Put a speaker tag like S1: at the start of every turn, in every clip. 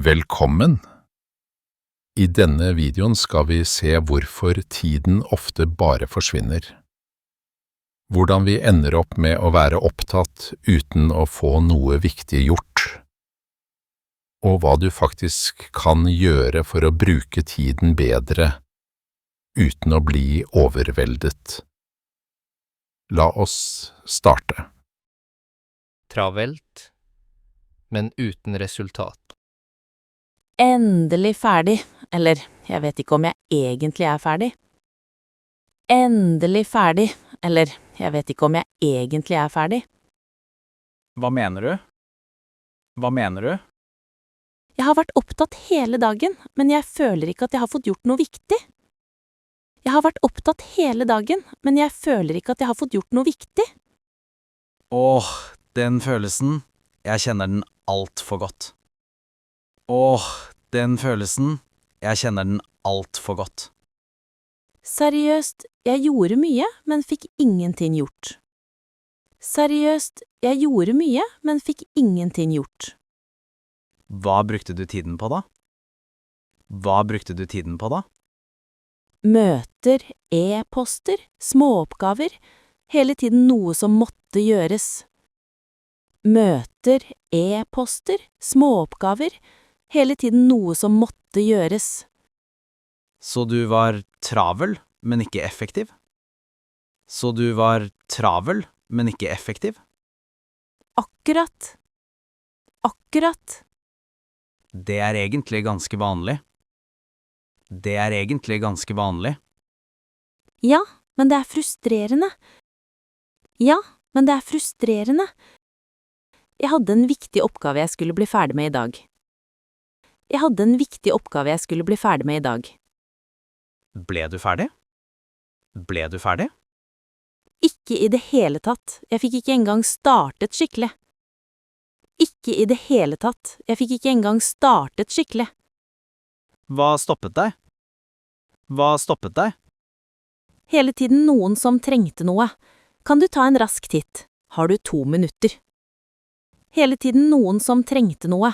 S1: Velkommen! I denne videoen skal vi se hvorfor tiden ofte bare forsvinner. Hvordan vi ender opp med å være opptatt uten å få noe viktig gjort. Og hva du faktisk kan gjøre for å bruke tiden bedre, uten å bli overveldet. La oss starte.
S2: Travelt, men uten resultat.
S3: Endelig ferdig, eller jeg vet ikke om jeg egentlig er ferdig. Endelig ferdig, eller jeg vet ikke om jeg egentlig er ferdig.
S4: Hva mener du? Hva mener du?
S3: Jeg har vært opptatt hele dagen, men jeg føler ikke at jeg har fått gjort noe viktig. Jeg har vært opptatt hele dagen, men jeg føler ikke at jeg har fått gjort noe viktig.
S4: Åh, den følelsen. Jeg kjenner den alt for godt. Åh, den følelsen. Jeg kjenner den alt for godt.
S3: Seriøst, jeg gjorde mye, men fikk ingenting gjort. Seriøst, jeg gjorde mye, men fikk ingenting gjort.
S4: Hva brukte du tiden på da? Hva brukte du tiden på da?
S3: Møter, e-poster, småoppgaver, hele tiden noe som måtte gjøres. Møter, e-poster, småoppgaver, hele tiden noe som måtte gjøres.
S4: Så du var travel, men ikke effektiv? Så du var travel, men ikke effektiv?
S3: Akkurat. Akkurat.
S4: Det er egentlig ganske vanlig. Det er egentlig ganske vanlig.
S3: Ja, men det er frustrerende. Ja, men det er frustrerende. Jeg hadde en viktig oppgave jeg skulle bli ferdig med i dag. Jeg hadde en viktig oppgave jeg skulle bli ferdig med i dag.
S4: Ble du ferdig? Ble du ferdig?
S3: Ikke i det hele tatt, jeg fikk ikke engang startet skikkelig. Ikke i det hele tatt, jeg fikk ikke engang startet skikkelig.
S4: Hva stoppet deg? Hva stoppet deg?
S3: Hele tiden noen som trengte noe. Kan du ta en rask titt? Har du 2 minutter? Hele tiden noen som trengte noe.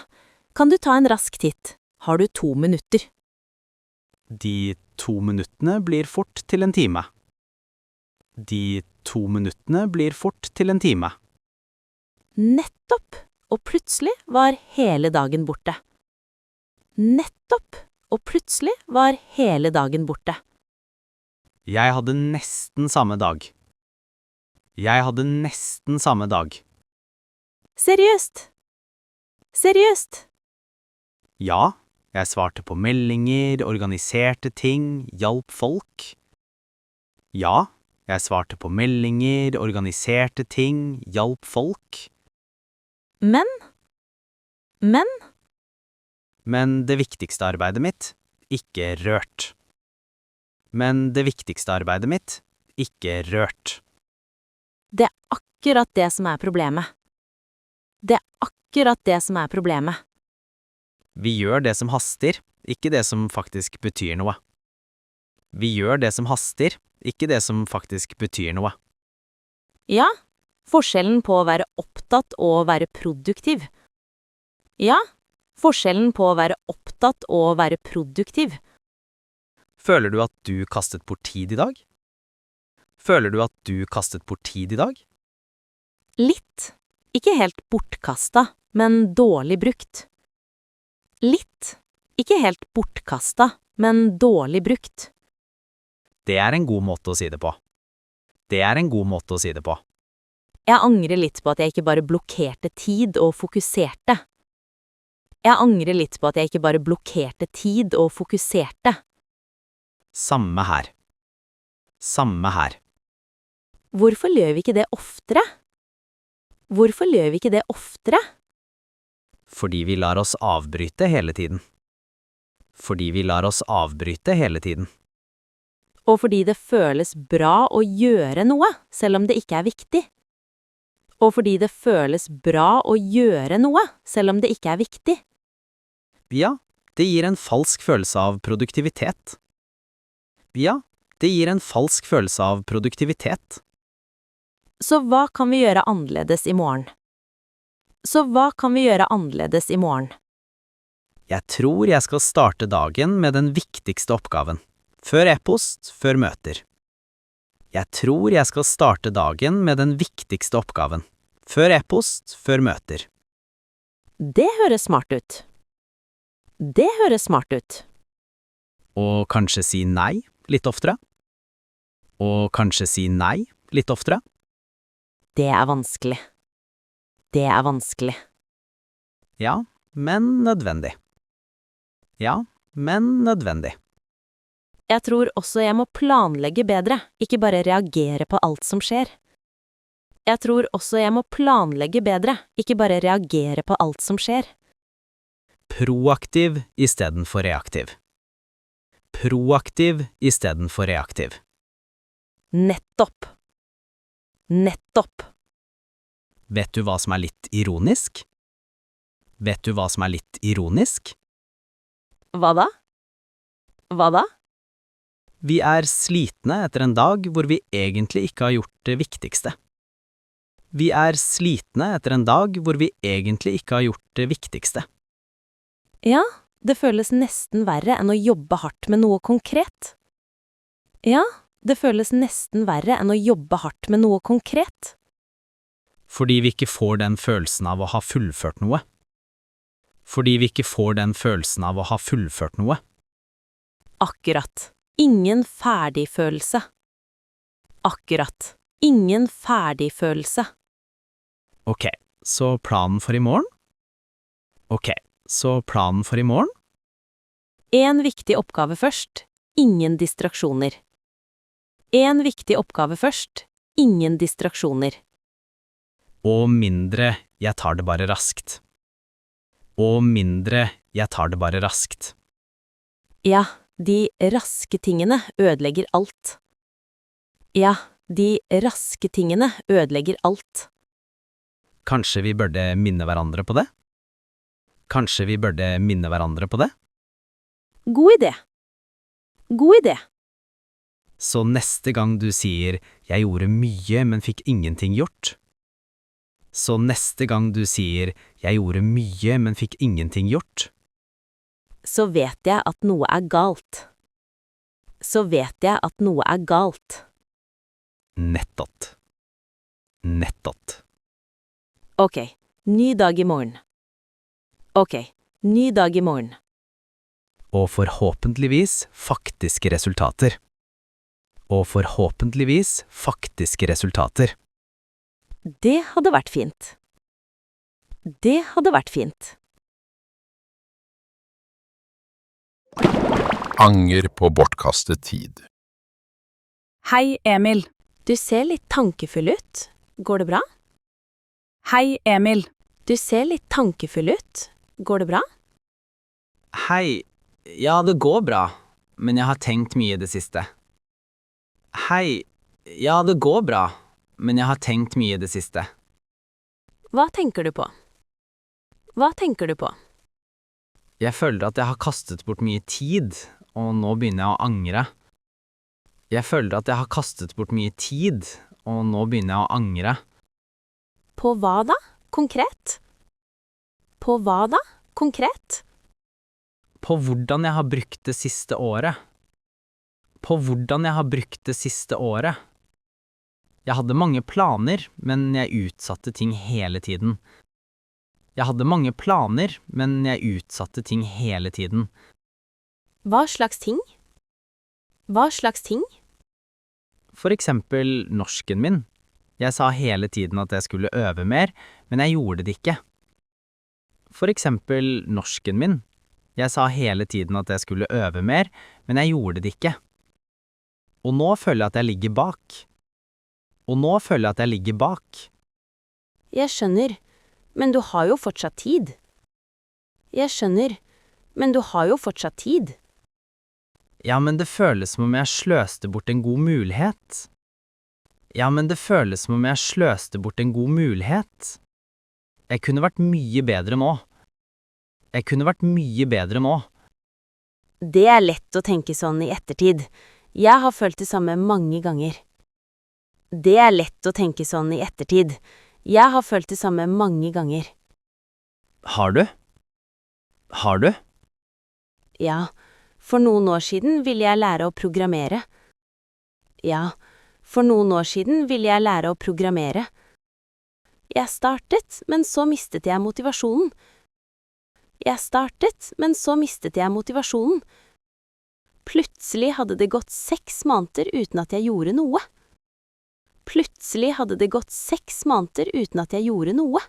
S3: Kan du ta en rask titt? Har du 2 minutter?
S4: De 2 minuttene blir fort til en time. De 2 minuttene blir fort til en time.
S3: Nettopp, og plutselig var hele dagen borte. Nettopp, og plutselig var hele dagen borte.
S4: Jeg hadde nesten samme dag. Jeg hadde nesten samme dag.
S3: Seriøst? Seriøst?
S4: Ja, jeg svarte på meldinger, organiserte ting, hjalp folk. Ja, jeg svarte på meldinger, organiserte ting, hjalp folk.
S3: Men
S4: Men det viktigste arbeidet mitt, ikke rørt. Men det viktigste arbeidet mitt, ikke rørt.
S3: det er akkurat det som er problemet. Det er akkurat det som er problemet.
S4: Vi gjør det som haster, ikke det som faktisk betyr noe. Vi gjør det som haster, ikke det som faktisk betyr noe.
S3: Ja, forskjellen på å være opptatt og å være produktiv. Ja, forskjellen på å være opptatt og å være produktiv.
S4: Føler du at du kastet bort tid i dag? Føler du at du kastet bort tid i dag?
S3: Litt. Ikke helt bortkasta, men dårlig brukt. Litt. Ikke helt bortkasta, men dårlig brukt.
S4: Det er en god måte å si det på. Det er en god måte å si det på.
S3: Jeg angrer litt på at jeg ikke bare blokkerte tid og fokuserte. Jeg angrer litt på at jeg ikke bare blokkerte tid og fokuserte.
S4: Samme her. Samme her.
S3: Hvorfor gjør vi ikke det oftere? Hvorfor gjør vi ikke det oftere?
S4: Fordi vi lar oss avbryte hele tiden. Fordi vi lar oss avbryte hele tiden.
S3: Og fordi det føles bra å gjøre noe, selv om det ikke er viktig. Og fordi det føles bra å gjøre noe, selv om det ikke er viktig.
S4: Ja, det gir en falsk følelse av produktivitet. Ja, det gir en falsk følelse av produktivitet.
S3: Så hva kan vi gjøre annerledes i morgen? Så hva kan vi gjøre annerledes i morgen?
S4: Jeg tror jeg skal starte dagen med den viktigste oppgaven. Før e-post, før møter. Jeg tror jeg skal starte dagen med den viktigste oppgaven. Før e-post, før møter.
S3: Det høres smart ut. Det høres smart ut.
S4: Og kanskje si nei litt oftere. Og kanskje si nei litt oftere.
S3: Det er vanskelig. Det er vanskelig.
S4: Ja, men nødvendig. Ja, men nødvendig.
S3: Jeg tror også jeg må planlegge bedre, ikke bare reagere på alt som skjer. Jeg tror også jeg må planlegge bedre, ikke bare reagere på alt som skjer.
S4: Proaktiv istedenfor reaktiv. Proaktiv istedenfor reaktiv.
S3: Nettopp. Nettopp.
S4: Vet du hva som er litt ironisk? Vet du hva som er litt ironisk?
S3: Hva da? Hva da?
S4: Vi er slitne etter en dag hvor vi egentlig ikke har gjort det viktigste. Vi er slitne etter en dag hvor vi egentlig ikke har gjort det viktigste.
S3: Ja, det føles nesten verre enn å jobbe hardt med noe konkret. Ja, det føles nesten verre enn å jobbe hardt med noe konkret.
S4: Fordi vi ikke får den følelsen av å ha fullført noe. Fordi vi ikke får den følelsen av å ha fullført noe.
S3: Akkurat. Ingen ferdigfølelse. Akkurat. Ingen ferdigfølelse.
S4: Ok, så planen for i morgen? Ok, så planen for i morgen?
S3: En viktig oppgave først. Ingen distraksjoner. En viktig oppgave først. Ingen distraksjoner.
S4: Og mindre, jeg tar det bare raskt. Og mindre, jeg tar det bare raskt.
S3: Ja, de raske tingene ødelegger alt. Ja, de raske tingene ødelegger alt.
S4: Kanskje vi burde minne hverandre på det? Kanskje vi burde minne hverandre på det?
S3: God idé. God idé.
S4: Så neste gang du sier «jeg gjorde mye, men fikk ingenting gjort», så neste gang du sier «jeg gjorde mye, men fikk ingenting gjort»,
S3: Så vet jeg at noe er galt. Så vet jeg at noe er galt.
S4: nettopp. Nettopp.
S3: Ok, ny dag i morgen. Ok, ny dag i morgen.
S4: Og forhåpentligvis faktiske resultater. Og forhåpentligvis faktiske resultater.
S3: Det hadde vært fint. Det hadde vært fint.
S1: Anger på bortkastet tid.
S5: Hei, Emil.
S3: Du ser litt tankefull ut. Går det bra?
S5: Hei, Emil.
S3: Du ser litt tankefull ut. Går det bra?
S4: Hei, ja det går bra, men jeg har tenkt mye i det siste. Hei, ja det går bra, men jeg har tenkt mye i det siste.
S3: Hva tenker du på? Hva tenker du på?
S4: Jeg føler at jeg har kastet bort mye tid, og nå begynner jeg å angre. Jeg føler at jeg har kastet bort mye tid, og nå begynner jeg å angre.
S3: På hva da? Konkret? På hva da? Konkret?
S4: På hvordan jeg har brukt det siste året. På hvordan jeg har brukt det siste året. Jeg hadde mange planer, men jeg utsatte ting hele tiden. Jeg hadde mange planer, men jeg utsatte ting hele tiden.
S3: Hva slags ting? Hva slags ting?
S4: For eksempel norsken min. Jeg sa hele tiden at jeg skulle øve mer, men jeg gjorde det ikke. For eksempel norsken min. Jeg sa hele tiden at jeg skulle øve mer, men jeg gjorde det ikke. Og nå føler jeg at jeg ligger bak. Og nå føler jeg at jeg ligger bak.
S3: Jeg skjønner, men du har jo fortsatt tid. Jeg skjønner, men du har jo fortsatt tid.
S4: Ja, men det føles som om jeg sløste bort en god mulighet. Ja, men det føles som om jeg sløste bort en god mulighet. Jeg kunne vært mye bedre nå. Jeg kunne vært mye bedre nå.
S3: Det er lett å tenke sånn i ettertid. Jeg har følt det samme mange ganger. Det er lett å tenke sånn i ettertid. Jeg har følt det samme mange ganger.
S4: Har du? Har du?
S3: Ja, for noen år siden ville jeg lære å programmere. Ja, for noen år siden ville jeg lære å programmere. Jeg startet, men så mistet jeg motivasjonen. Jeg startet, men så mistet jeg motivasjonen. Plutselig hadde det gått 6 måneder uten at jeg gjorde noe. Plutselig hadde det gått 6 måneder uten at jeg gjorde noe.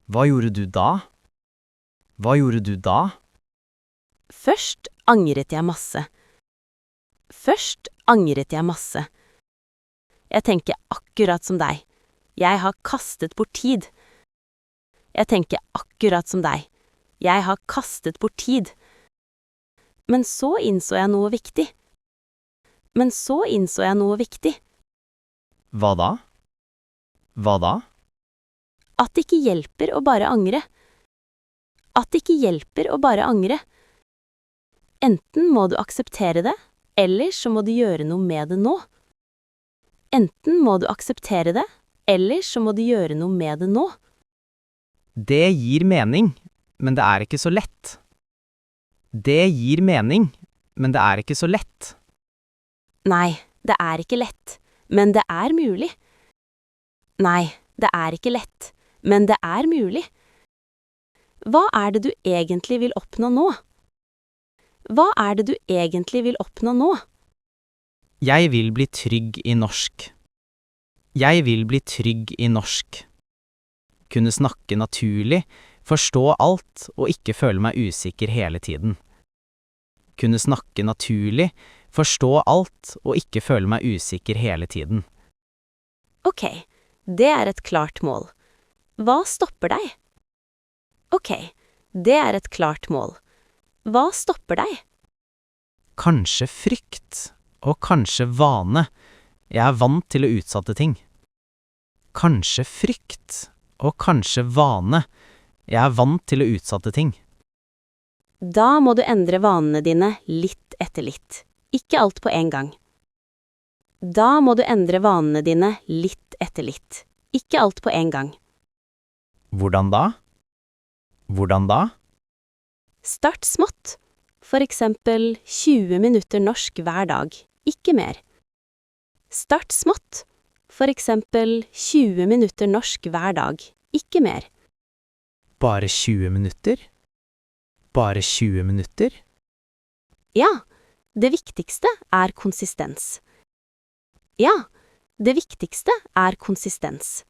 S4: Hva gjorde du da? Hva gjorde du da?
S3: Først angret jeg masse. Først angret jeg masse. Jeg tenker akkurat som deg. Jeg har kastet bort tid. Jeg tenker akkurat som deg. Jeg har kastet bort tid. Men så innså jeg noe viktig. Men så innså jeg noe viktig.
S4: Hva da? Hva da?
S3: At det ikke hjelper å bare angre. At det ikke hjelper å bare angre. Enten må du akseptere det, eller så må du gjøre noe med det nå. Enten må du akseptere det, eller så må du gjøre noe med det nå.
S4: Det gir mening, men det er ikke så lett. Det gir mening, men det er ikke så lett.
S3: Nei, det er ikke lett, men det er mulig. Nei, det er ikke lett, men det er mulig. Hva er det du egentlig vil oppnå nå? Hva er det du egentlig vil oppnå nå?
S4: Jeg vil bli trygg i norsk. Jeg vil bli trygg i norsk. Kunne snakke naturlig, forstå alt og ikke føle meg usikker hele tiden. Kunne snakke naturlig, forstå alt og ikke føle meg usikker hele tiden.
S3: Ok, det er et klart mål. Hva stopper deg? Ok, det er et klart mål. Hva stopper deg?
S4: Kanskje frykt, og kanskje vane. Jeg er vant til å utsette ting. Kanskje frykt, og kanskje vane. Jeg er vant til å utsette ting.
S3: Da må du endre vanene dine litt etter litt. Ikke alt på en gang. Da må du endre vanene dine litt etter litt. Ikke alt på en gang.
S4: Hvordan da? Hvordan da?
S3: Start smått. For eksempel 20 minutter norsk hver dag. Ikke mer. Start smått. For eksempel 20 minutter norsk hver dag. Ikke mer.
S4: Bare 20 minutter? Bare 20 minutter?
S3: Ja, det viktigste er konsistens. Ja, det viktigste er konsistens.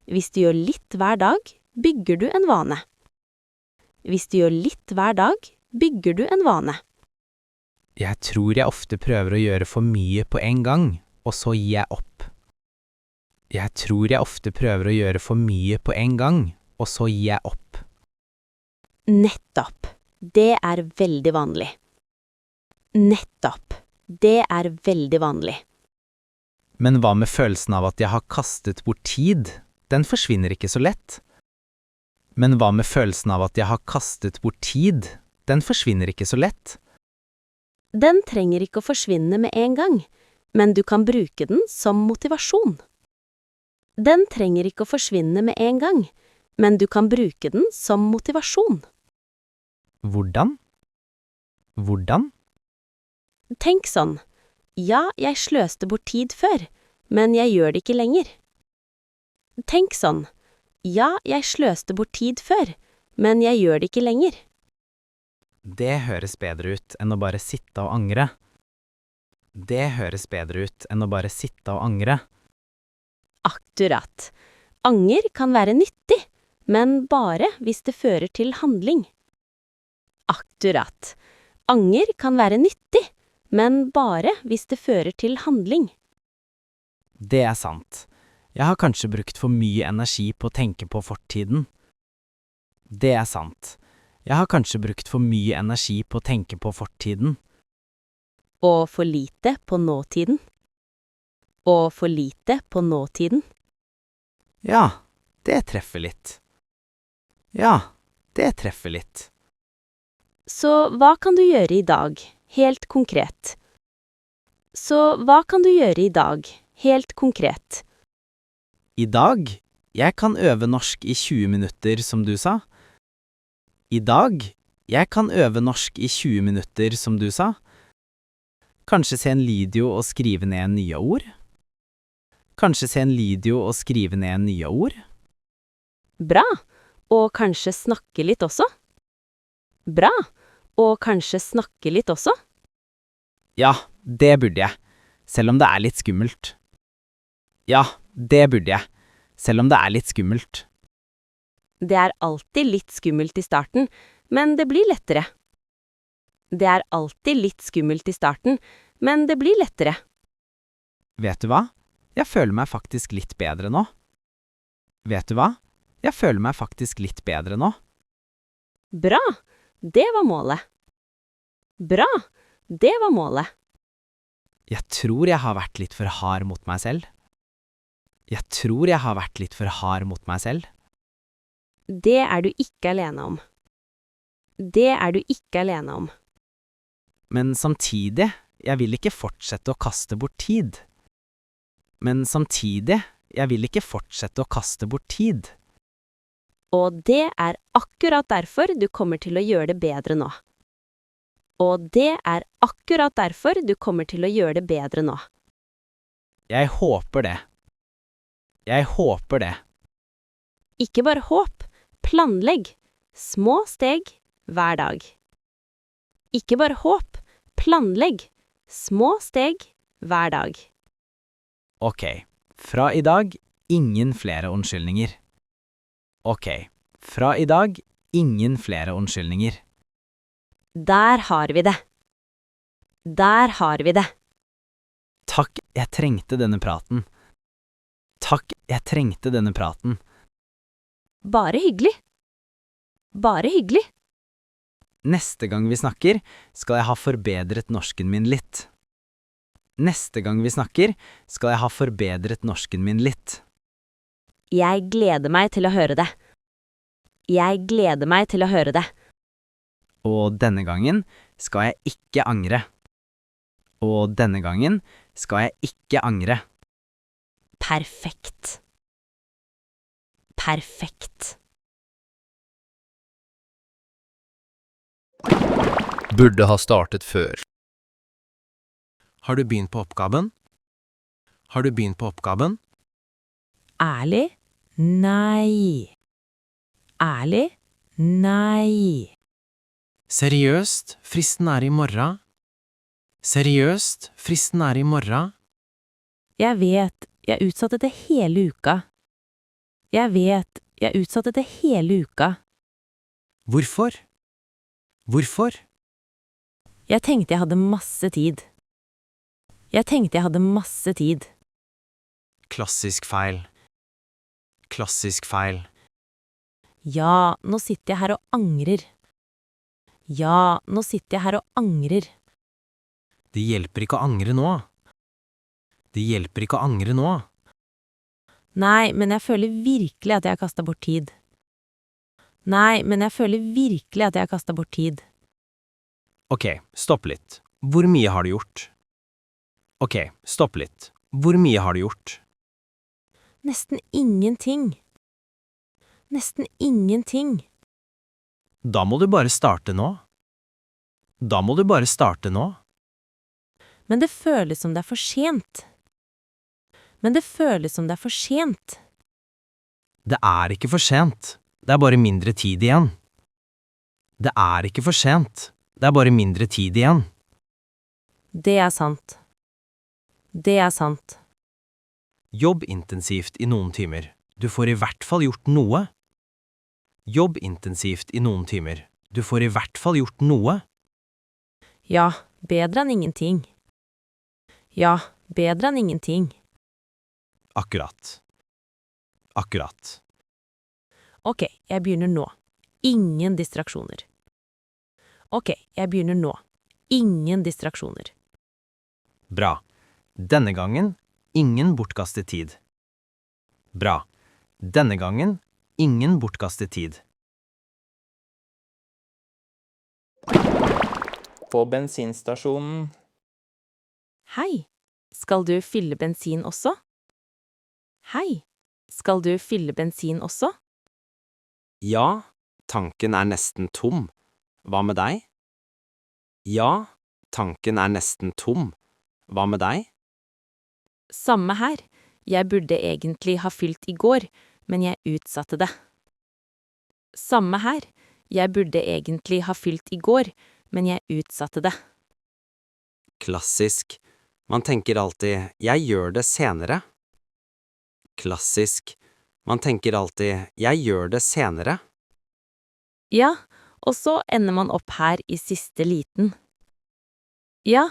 S3: Hvis du gjør litt hver dag, bygger du en vane. Hvis du gjør litt hver dag, bygger du en vane.
S4: Jeg tror jeg ofte prøver å gjøre for mye på en gang, og så gir jeg opp. Jeg tror jeg ofte prøver å gjøre for mye på en gang, og så gir jeg opp.
S3: Nettopp. Det er veldig vanlig. Nettopp. Det er veldig vanlig.
S4: Men hva med følelsen av at jeg har kastet bort tid? Den forsvinner ikke så lett. Men hva med følelsen av at jeg har kastet bort tid? Den forsvinner ikke så lett.
S3: Den trenger ikke å forsvinne med en gang, men du kan bruke den som motivasjon. Den trenger ikke å forsvinne med en gang, men du kan bruke den som motivasjon.
S4: Hvordan? Hvordan?
S3: Tenk sånn. Ja, jeg sløste bort tid før, men jeg gjør det ikke lenger. Tenk sånn. Ja, jeg sløste bort tid før, men jeg gjør det ikke lenger.
S4: Det høres bedre ut enn å bare sitte og angre. Det høres bedre ut enn å bare sitte og angre.
S3: Akkurat. Anger kan være nyttig, men bare hvis det fører til handling. Akkurat. Anger kan være nyttig, men bare hvis det fører til handling.
S4: Det er sant. Jeg har kanskje brukt for mye energi på å tenke på fortiden. Det er sant. Jeg har kanskje brukt for mye energi på å tenke på fortiden.
S3: Og for lite på nåtiden. Og for lite på nåtiden.
S4: Ja, det treffer litt. Ja, det treffer litt.
S3: Så hva kan du gjøre i dag, helt konkret? Så hva kan du gjøre i dag, helt konkret?
S4: I dag? Jeg kan øve norsk i 20 minutter, som du sa. I dag? Jeg kan øve norsk i 20 minutter, som du sa. Kanskje se en video og skrive ned nye ord? Kanskje se en video og skrive ned nye ord?
S3: Bra! Og kanskje snakke litt også? Bra! Og kanskje snakke litt også?
S4: Ja, det burde jeg, selv om det er litt skummelt. Ja, det burde jeg, selv om det er litt skummelt.
S3: Det er alltid litt skummelt i starten, men det blir lettere. Det er alltid litt skummelt i starten, men det blir lettere.
S4: Vet du hva? Jeg føler meg faktisk litt bedre nå. Vet du hva? Jeg føler meg faktisk litt bedre nå.
S3: Bra! Det var målet. Bra! Det var målet.
S4: Jeg tror jeg har vært litt for hard mot meg selv. Jeg tror jeg har vært litt for hard mot meg selv.
S3: Det er du ikke alene om. Det er du ikke alene om.
S4: Men samtidig, jeg vil ikke fortsette å kaste bort tid. Men samtidig, jeg vil ikke fortsette å kaste bort tid.
S3: Og det er akkurat derfor du kommer til å gjøre det bedre nå. Og det er akkurat derfor du kommer til å gjøre det bedre nå.
S4: Jeg håper det. Jeg håper det.
S3: Ikke bare håp, planlegg. Små steg hver dag. Ikke bare håp, planlegg. Små steg hver dag.
S4: Ok, fra i dag, ingen flere unnskyldninger. Ok, fra i dag, ingen flere unnskyldninger.
S3: Der har vi det. Der har vi det.
S4: Takk, jeg trengte denne praten. Takk, jeg trengte denne praten.
S3: Bare hyggelig. Bare hyggelig.
S4: Neste gang vi snakker, skal jeg ha forbedret norsken min litt. Neste gang vi snakker, skal jeg ha forbedret norsken min litt.
S3: Jeg gleder meg til å høre det. Jeg gleder meg til å høre det.
S4: Og denne gangen skal jeg ikke angre. Og denne gangen skal jeg ikke angre.
S3: Perfekt. Perfekt.
S2: Burde ha startet før.
S6: Har du begynt på oppgaven? Har du begynt på oppgaven?
S3: Ærlig? Nei. Ærlig? Nei.
S6: Seriøst, fristen er i morgen. Seriøst, fristen er i morgen.
S3: Jeg vet, jeg utsatte det hele uka. Jeg vet, jeg utsatte det hele uka.
S6: Hvorfor? Hvorfor?
S3: Jeg tenkte jeg hadde masse tid. Jeg tenkte jeg hadde masse tid.
S6: Klassisk feil. Klassisk feil.
S3: Ja, nå sitter jeg her og angrer. Ja, nå sitter jeg her og angrer.
S6: Det hjelper ikke å angre nå. Det hjelper ikke å angre nå.
S3: Nei, men jeg føler virkelig at jeg har kastet bort tid. Nei, men jeg føler virkelig at jeg har kastet bort tid.
S6: Ok, stopp litt. Hvor mye har du gjort? Ok, stopp litt. Hvor mye har du gjort?
S3: Nesten ingenting. Nesten ingenting.
S6: Da må du bare starte nå. Da må du bare starte nå.
S3: Men det føles som det er for sent. Men det føles som det er for sent.
S6: Det er ikke for sent. Det er bare mindre tid igjen. Det er ikke for sent. Det er bare mindre tid igjen.
S3: Det er sant. Det er sant.
S6: Jobb intensivt i noen timer. Du får i hvert fall gjort noe. Jobb intensivt i noen timer. Du får i hvert fall gjort noe.
S3: Ja, bedre enn ingenting. Ja, bedre enn ingenting.
S6: Akkurat. Akkurat.
S3: Ok, jeg begynner nå. Ingen distraksjoner. Ok, jeg begynner nå. Ingen distraksjoner.
S6: Bra. Denne gangen ingen bortkastet tid. Bra. Denne gangen ingen bortkastet tid.
S7: På bensinstasjonen.
S3: Hei, skal du fylle bensin også? Hei, skal du fylle bensin også?
S8: Ja, tanken er nesten tom.
S4: Hva med deg? Ja, tanken er nesten tom. Hva med deg?
S3: Samme her. Jeg burde egentlig ha fylt i går, men jeg utsatte det. Samme her. Jeg burde egentlig ha fylt i går, men jeg utsatte det.
S4: Klassisk. Man tenker alltid 'jeg gjør det senere'. Klassisk. Man tenker alltid 'jeg gjør det senere'.
S3: Ja, og så ender man opp her i siste liten. Ja,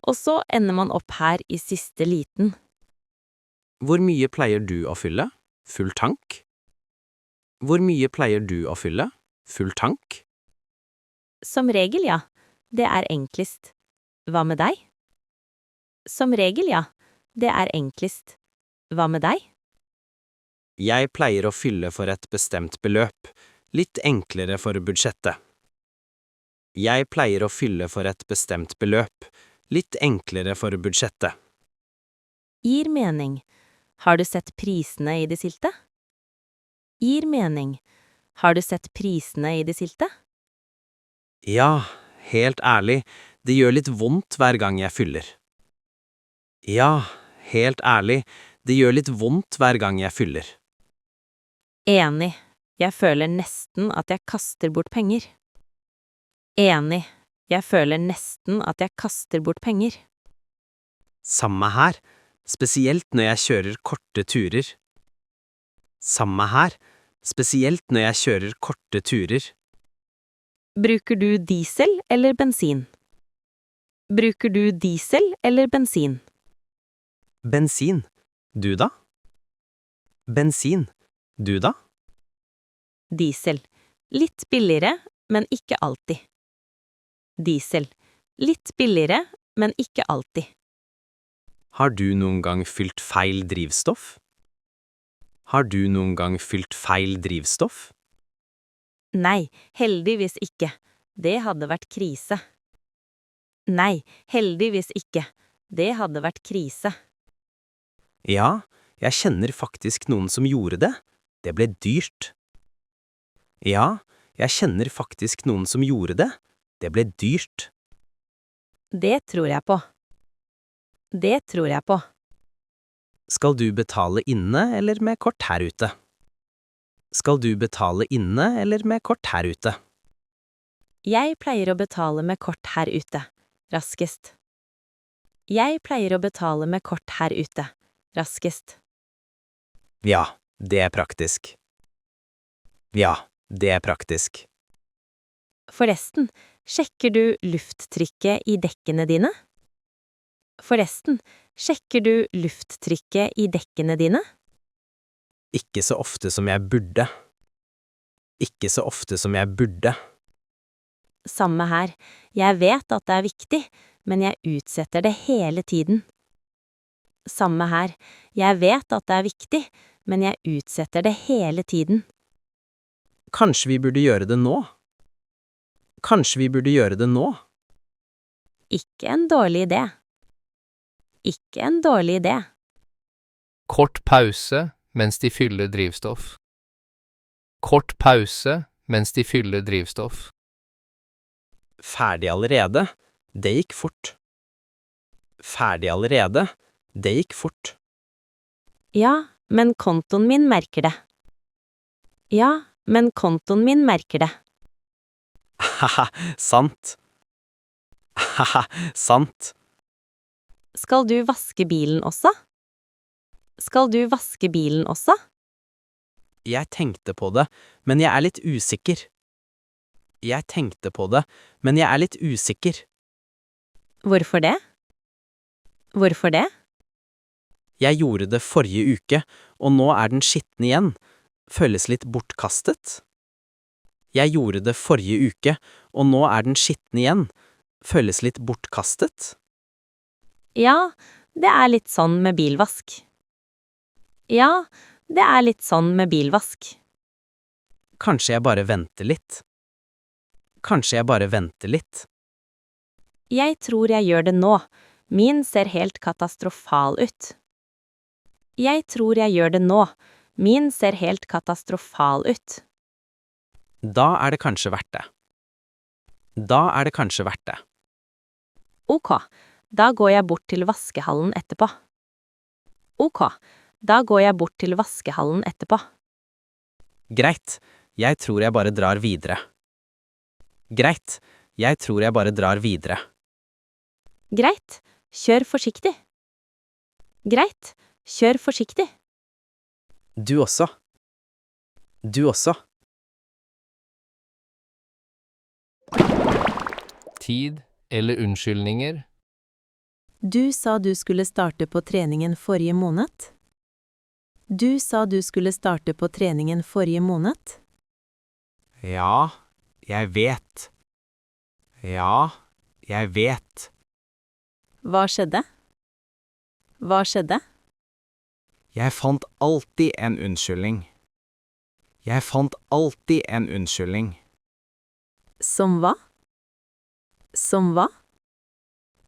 S3: og så ender man opp her i siste liten.
S4: Hvor mye pleier du å fylle? Full tank? Hvor mye pleier du å fylle? Full tank?
S3: Som regel, ja. Det er enklest. Hva med deg? Som regel, ja. Det er enklest. Hva med deg?
S4: Jeg pleier å fylle for et bestemt beløp, litt enklere for budsjettet. Jeg pleier å fylle for et bestemt beløp, litt enklere for budsjettet.
S3: Gir mening. Har du sett prisene i det silte? Gir mening. Har du sett prisene i det silte?
S4: Ja, helt ærlig, det gjør litt vondt hver gang jeg fyller. Ja, helt ærlig, det gjør litt vondt hver gang jeg fyller.
S3: Enig. Jeg føler nesten at jeg kaster bort penger. Enig. Jeg føler nesten at jeg kaster bort penger.
S4: Samme her, spesielt når jeg kjører korte turer. Samme her, spesielt når jeg kjører korte turer.
S3: Bruker du diesel eller bensin? Bruker du diesel eller bensin?
S4: Bensin. Du da? Bensin. Du da?
S3: Diesel. Litt billigere, men ikke alltid. Diesel. Litt billigere, men ikke alltid.
S4: Har du noen gang fylt feil drivstoff? Har du noen gang fylt feil drivstoff?
S3: Nei, heldigvis ikke. Det hadde vært krise. Nei, heldigvis ikke. Det hadde vært krise.
S4: Ja, jeg kjenner faktisk noen som gjorde det. Det ble dyrt. Ja, jeg kjenner faktisk noen som gjorde det. Det ble dyrt.
S3: Det tror jeg på. Det tror jeg på.
S4: Skal du betale inne eller med kort her ute? Skal du betale inne eller med kort her ute?
S3: Jeg pleier å betale med kort her ute. Raskest. Jeg pleier å betale med kort her ute. Raskest.
S4: Ja, det er praktisk. Ja, det er praktisk.
S3: Forresten, sjekker du lufttrykket i dekkene dine? Forresten, sjekker du lufttrykket i dekkene dine?
S4: Ikke så ofte som jeg burde. Ikke så ofte som jeg burde.
S3: Samme her. Jeg vet at det er viktig, men jeg utsetter det hele tiden. Samme her. Jeg vet at det er viktig, men jeg utsetter det hele tiden.
S4: Kanskje vi burde gjøre det nå? Kanskje vi burde gjøre det nå?
S3: Ikke en dårlig idé. Ikke en dårlig idé.
S2: Kort pause mens de fyller drivstoff. Kort pause mens de fyller drivstoff.
S4: Ferdig allerede. Det gikk fort. Ferdig allerede. Det gikk fort.
S3: Ja, men kontoen min merker det. Ja, men kontoen min merker det.
S4: Haha, sant. Haha, sant.
S3: Skal du vaske bilen også? Skal du vaske bilen også?
S4: Jeg tenkte på det, men jeg er litt usikker. Jeg tenkte på det, men jeg er litt usikker.
S3: Hvorfor det? Hvorfor det?
S4: Jeg gjorde det forrige uke, og nå er den skitten igjen. Føles litt bortkastet. Jeg gjorde det forrige uke, og nå er den skitten igjen. Føles litt bortkastet.
S3: Ja, det er litt sånn med bilvask. Ja, det er litt sånn med bilvask.
S4: Kanskje jeg bare venter litt. Kanskje jeg bare venter litt.
S3: Jeg tror jeg gjør det nå. Min ser helt katastrofal ut. Jeg tror jeg gjør det nå. Min ser helt katastrofal ut.
S4: Da er det kanskje verdt det. Da det kanskje verdt det.
S3: Ok, da går jeg bort til vaskehallen etterpå. Ok, da går jeg bort til vaskehallen etterpå.
S4: Greit, jeg tror jeg bare drar videre. Greit, jeg tror jeg bare drar videre.
S3: Greit, kjør forsiktig. Greit, kjør forsiktig.
S4: Du også. Du også.
S2: Tid eller unnskyldninger.
S3: Du sa du skulle starte på treningen forrige måned. Du sa du skulle starte på treningen forrige måned.
S4: Ja, jeg vet. Ja, jeg vet.
S3: Hva skjedde? Hva skjedde?
S4: Jeg fant alltid en unnskyldning. Jeg fant alltid en unnskyldning.
S3: Som hva? Som hva?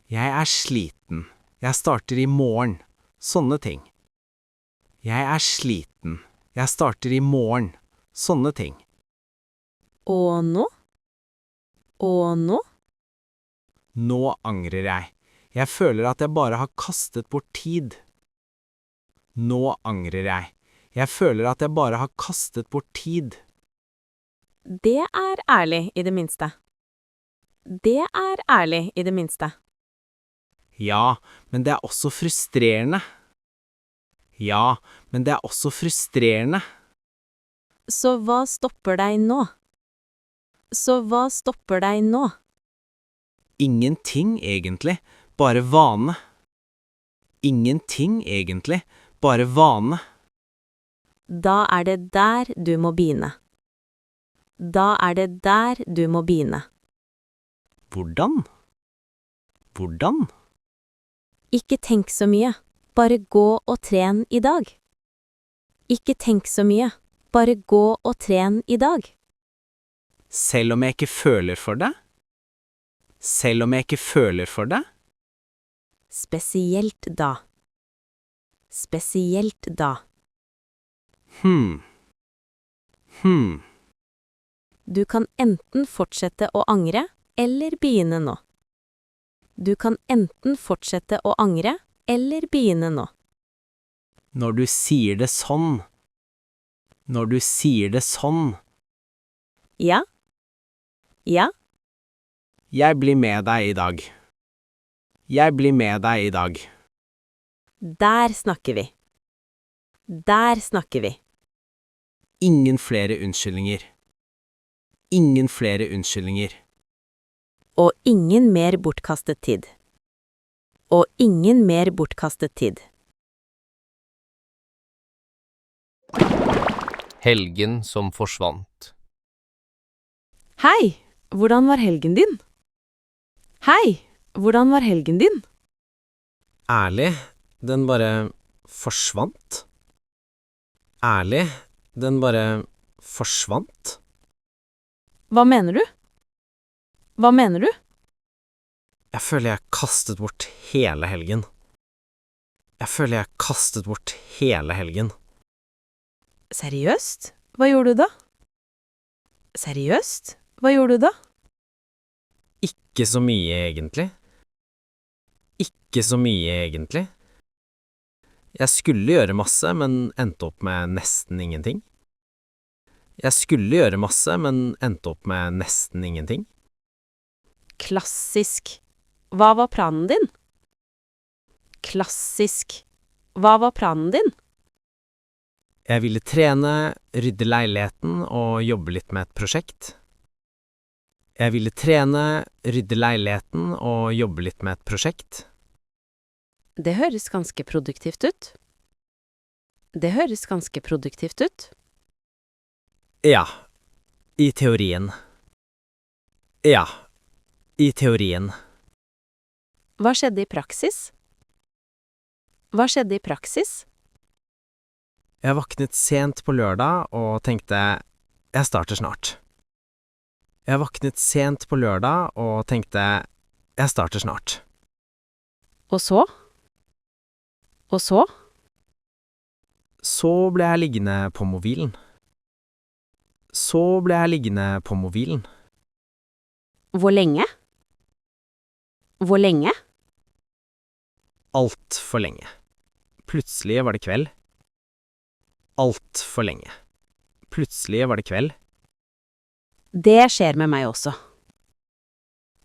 S4: Jeg sliten. Jeg starter i morgen. Sånne ting. Jeg sliten. Jeg starter i morgen. Sånne ting.
S3: Og nå? Og nå?
S4: Nå angrer jeg. Jeg føler at jeg bare har kastet bort tid. Nå angrer jeg. Jeg føler at jeg bare har kastet bort tid.
S3: Det ærlig i det minste. Det ærlig i det minste.
S4: Ja, men det også frustrerende. Ja, men det også frustrerende.
S3: Så hva stopper deg nå? Så hva stopper deg nå?
S4: Ingenting egentlig, bare vane. Ingenting egentlig, bare vane.
S3: Da det der du må begynne. Da det der du må begynne.
S4: Hvordan? Hvordan?
S3: Ikke tenk så mye, bare gå og tren i dag. Ikke tenk så mye, bare gå og tren i dag.
S4: Selv om jeg ikke føler for det? Selv om jeg ikke føler for det?
S3: Spesielt da. Spesielt da. Du kan enten fortsette å angre, eller begynne nå. Du kan enten fortsette å angre, eller begynne nå.
S4: Når du sier det sånn. Når du sier det sånn.
S3: Ja? Ja?
S4: Jeg blir med deg i dag. Jeg blir med deg i dag.
S3: Der snakker vi. Der snakker vi.
S4: Ingen flere unnskyldninger. Ingen flere unnskyldninger.
S3: Og ingen mer bortkastet tid. Og ingen mer bortkastet tid.
S2: Helgen som forsvant.
S3: Hei, hvordan var helgen din? Hei, hvordan var helgen din?
S6: Ærlig, den bare forsvant. Ærlig, den bare forsvant.
S3: Hva mener du? Hva mener du?
S6: Jeg føler jeg kastet bort hele helgen. Jeg føler jeg kastet bort hele helgen.
S3: Seriøst? Hva gjorde du da? Seriøst? Hva gjorde du da?
S6: Ikke så mye egentlig. Ikke så mye egentlig. Jeg skulle gjøre masse, men endte opp med nesten ingenting. Jeg skulle gjøre masse, men endte opp med nesten ingenting.
S3: Klassisk. Hva var planen din? Klassisk. Hva var planen din?
S6: Jeg ville trene, rydde leiligheten og jobbe litt med et prosjekt. Jeg ville trene, rydde leiligheten og jobbe litt med et prosjekt.
S3: Det høres ganske produktivt ut. Det høres ganske produktivt ut.
S6: Ja, i teorien. Ja, i teorien.
S3: Hva skjedde i praksis? Hva skjedde i praksis?
S6: Jeg våknet sent på lørdag og tenkte, jeg starter snart. Jeg våknet sent på lørdag og tenkte, jeg starter snart.
S3: Og så? Og så?
S6: Så ble jeg liggende på mobilen. Så ble jeg liggende på mobilen.
S3: Hvor lenge? Hvor lenge?
S6: Alt for lenge. Plutselig var det kveld. Alt for lenge. Plutselig var det kveld.
S3: Det skjer med meg også.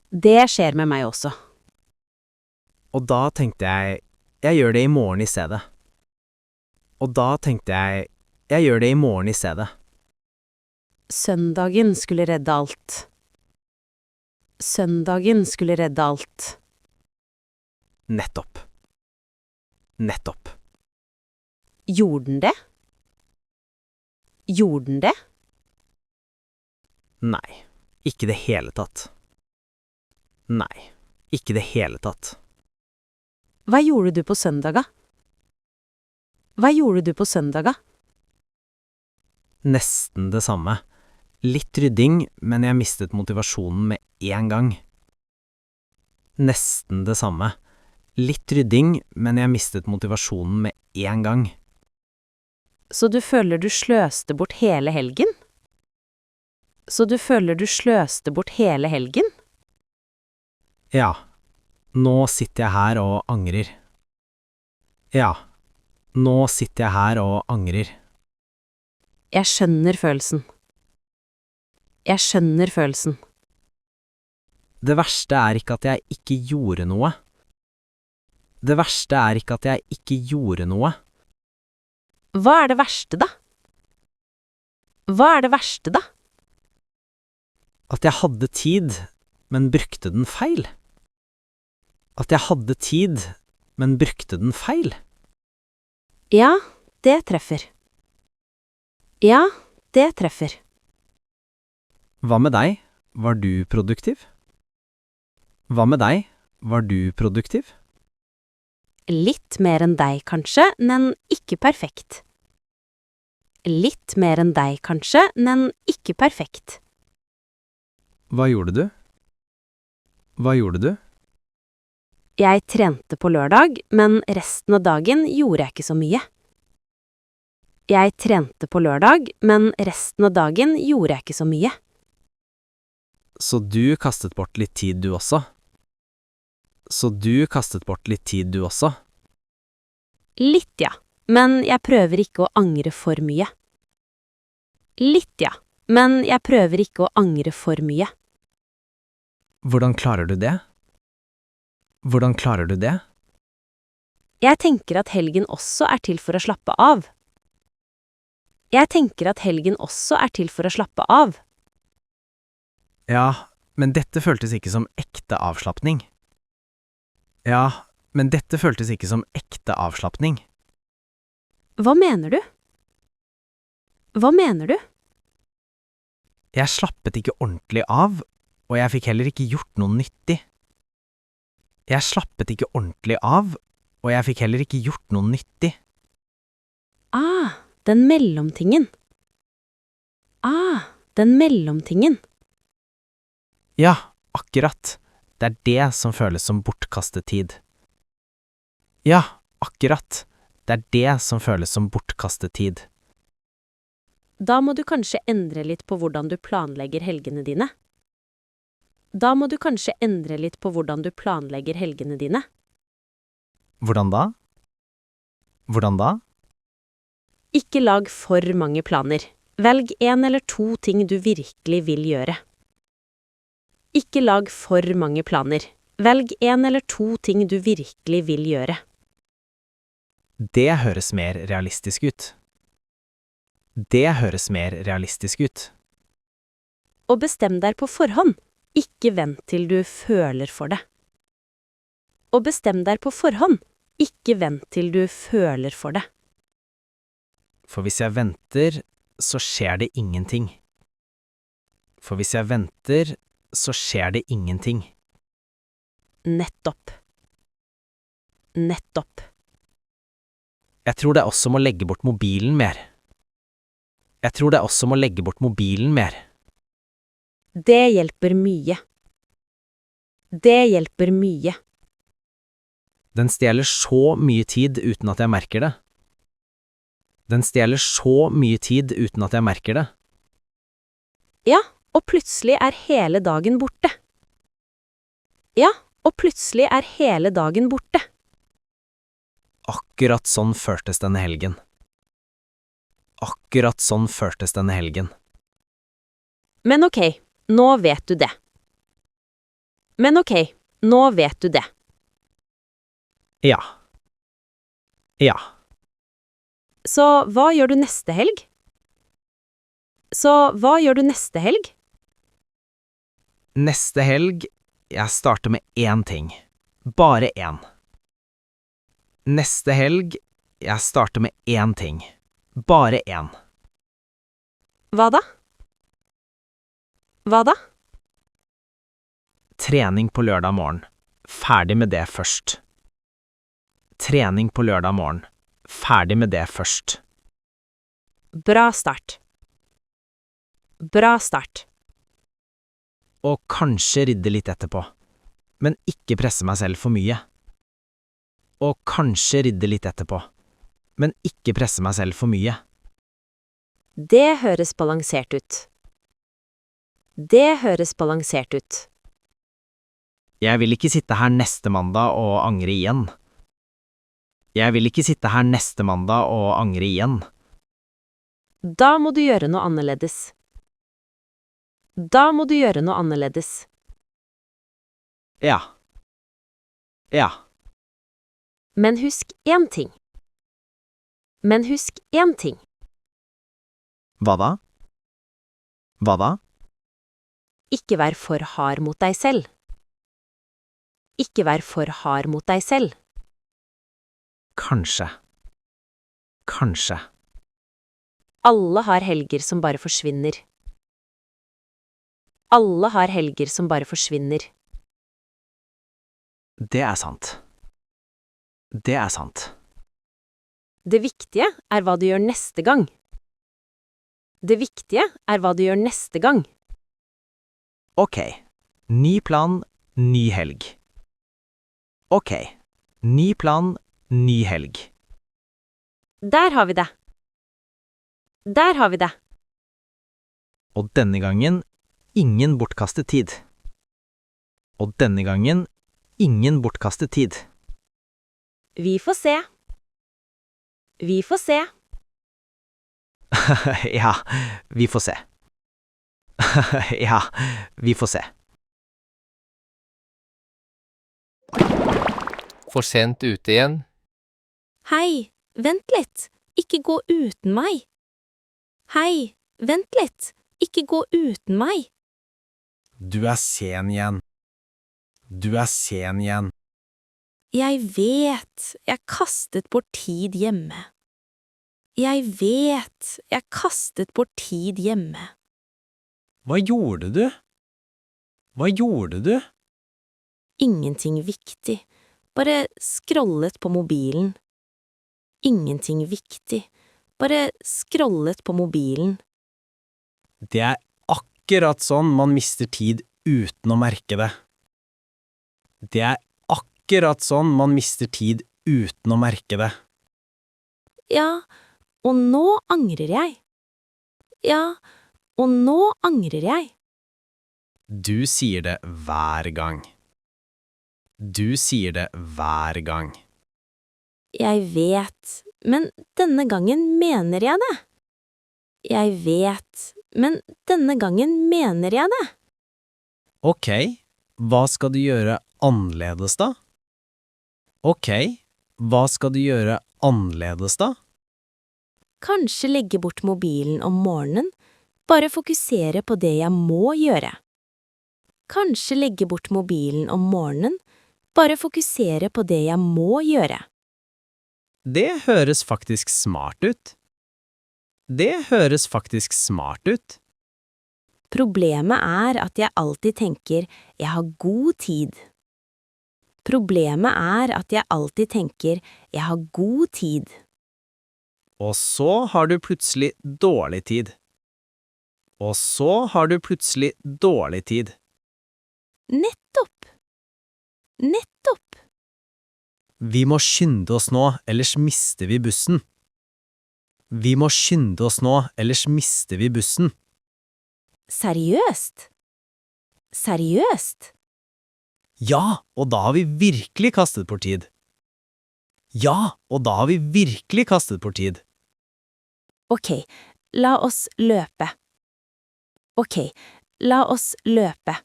S3: Det skjer med meg også.
S6: Og da tenkte jeg gjør det i morgen i stedet. Og da tenkte jeg gjør det i morgen i stedet.
S3: Søndagen skulle redde alt. Søndagen skulle redde alt.
S6: Nettopp. Nettopp.
S3: Gjorde den det? Gjorde den det?
S6: Nei, ikke det hele tatt. Nei, ikke det hele tatt.
S3: Hva gjorde du på søndaga? Hva gjorde du på søndaga?
S6: Nesten det samme. Litt rydding, men jeg mistet motivasjonen med en gang. Nesten det samme. Litt rydding, men jeg mistet motivasjonen med en gang.
S3: Så du føler du sløste bort hele helgen? Så du føler du sløste bort hele helgen?
S6: Ja, nå sitter jeg her og angrer. Ja, nå sitter jeg her og angrer.
S3: Jeg skjønner følelsen. Jeg skjønner følelsen.
S6: Det verste er ikke at jeg ikke gjorde noe. Det verste er ikke at jeg ikke gjorde noe.
S3: Hva er det verste, da? Hva er det verste, da?
S6: At jeg hadde tid, men brukte den feil. At jeg hadde tid, men brukte den feil.
S3: Ja, det treffer. Ja, det treffer.
S6: Hva med deg? Var du produktiv? Hva med deg? Var du produktiv?
S3: Litt mer enn deg, kanskje, men ikke perfekt. Litt mer enn deg, kanskje, men ikke perfekt.
S6: Hva gjorde du? Hva gjorde du?
S3: Jeg trente på lørdag, men resten av dagen gjorde jeg ikke så mye. Jeg trente på lørdag, men resten av dagen gjorde jeg ikke så mye.
S6: Så du kastet bort litt tid du også? Så du kastet bort litt tid du også?
S3: Litt, ja, men jeg prøver ikke å angre for mye. Litt, ja, men jeg prøver ikke å angre for mye.
S6: Hvordan klarer du det? Hvordan klarer du det?
S3: Jeg tenker at helgen også er til for å slappe av. Jeg tenker at helgen også er til for å slappe av.
S6: Ja, men dette føltes ikke som ekte avslapning. Ja, men dette føltes ikke som ekte avslapning.
S3: Hva mener du? Hva mener du?
S6: Jeg slappet ikke ordentlig av, og jeg fikk heller ikke gjort noe nyttig. Jeg slappet ikke ordentlig av, og jeg fikk heller ikke gjort noe nyttig.
S3: Den mellomtingen. Den mellomtingen.
S6: Ja, akkurat. Det er det som føles som bortkastet tid. Ja, akkurat. Det er det som føles som bortkastet tid.
S3: Da må du kanskje endre litt på hvordan du planlegger helgene dine. Da må du kanskje endre litt på hvordan du planlegger helgene dine.
S6: Hvordan da? Hvordan da?
S3: Ikke lag for mange planer. Velg 1 eller 2 ting du virkelig vil gjøre. Ikke lag for mange planer. Velg 1 eller 2 ting du virkelig vil gjøre.
S6: Det høres mer realistisk ut. Det høres mer realistisk ut.
S3: Og bestem deg på forhånd. Ikke vent til du føler for det. Og bestem deg på forhånd. Ikke vent til du føler for det.
S6: For hvis jeg venter, så skjer det ingenting. For hvis jeg venter, så skjer det ingenting.
S3: Nettopp. Nettopp.
S6: Jeg tror det også må legge bort mobilen mer. Jeg tror det også må legge bort mobilen mer.
S3: Det hjelper mye. Det hjelper mye.
S6: Den stjeler så mye tid uten at jeg merker det. Den stjeler så mye tid uten at jeg merker det.
S3: Ja, og plutselig er hele dagen borte. Ja, og plutselig er hele dagen borte.
S6: Akkurat sånn føltes denne helgen. Akkurat sånn føltes denne helgen.
S3: Men ok, nå vet du det. Men ok, nå vet du det.
S6: Ja. Ja.
S3: Så hva gjør du neste helg? Så hva gjør du neste helg?
S6: Neste helg, jeg starter med én ting. Bare én. Neste helg, jeg starter med én ting. Bare én.
S3: Hva da? Hva da?
S6: Trening på lørdag morgen. Ferdig med det først. Trening på lørdag morgen. Ferdig med det først.
S3: Bra start. Bra start.
S6: Og kanskje rydde litt etterpå. Men ikke presse meg selv for mye. Og kanskje rydde litt etterpå. Men ikke presse meg selv for mye.
S3: Det høres balansert ut. Det høres balansert ut.
S6: Jeg vil ikke sitte her neste mandag og angre igjen. Jeg vil ikke sitte her neste mandag og angre igjen.
S3: Da må du gjøre noe annerledes. Da må du gjøre noe annerledes.
S6: Ja. Ja.
S3: Men husk én ting. Men husk én ting.
S6: Hva da? Hva da?
S3: Ikke vær for hard mot deg selv. Ikke vær for hard mot deg selv.
S6: Kanskje. Kanskje.
S3: Alle har helger som bare forsvinner. Alle har helger som bare forsvinner.
S6: Det er sant. Det er sant.
S3: Det viktige er hva du gjør neste gang. Det viktige er hva du gjør neste gang.
S6: Ok. Ny plan, ny helg. Ok. Ny plan, ny helg.
S3: Der har vi det. Der har vi det.
S6: Og denne gangen ingen bortkastet tid. Og denne gangen ingen bortkastet tid.
S3: Vi får se. Vi får se.
S6: Ja, vi får se. Ja, vi får se.
S2: For sent ute igjen.
S3: Hei, vent litt. Ikke gå uten meg. Hei, vent litt. Ikke gå uten meg.
S6: Du er sen igjen. Du er sen igjen.
S3: Jeg vet, jeg kastet bort tid hjemme. Jeg vet, jeg kastet bort tid hjemme.
S6: Hva gjorde du? Hva gjorde du?
S3: Ingenting viktig, bare scrollet på mobilen. Ingenting viktig, bare scrollet på mobilen.
S6: Det er akkurat sånn man mister tid uten å merke det. Det er akkurat sånn man mister tid uten å merke det.
S3: Ja, og nå angrer jeg. Ja, og nå angrer jeg.
S6: Du sier det hver gang. Du sier det hver gang.
S3: Jeg vet, men denne gangen mener jeg det. Jeg vet, men denne gangen mener jeg det.
S6: Ok, hva skal du gjøre annerledes da? Ok, hva skal du gjøre annerledes da?
S3: Kanskje legge bort mobilen om morgenen, bare fokusere på det jeg må gjøre. Kanskje legge bort mobilen om morgenen, bare fokusere på det jeg må gjøre.
S6: Det høres faktisk smart ut. Det høres faktisk smart ut.
S3: Problemet er at jeg alltid tenker jeg har god tid. Problemet er at jeg alltid tenker jeg har god tid.
S6: Og så har du plutselig dårlig tid. Og så har du plutselig dårlig tid.
S3: Nettopp! Nettopp!
S6: Vi må skynde oss nå, ellers mister vi bussen. Vi må skynde oss nå, ellers mister vi bussen.
S3: Seriøst? Seriøst?
S4: Ja, og da har vi virkelig kastet bort tid. Ja, og da har vi virkelig kastet bort tid.
S3: Ok, la oss løpe. Ok, la oss løpe.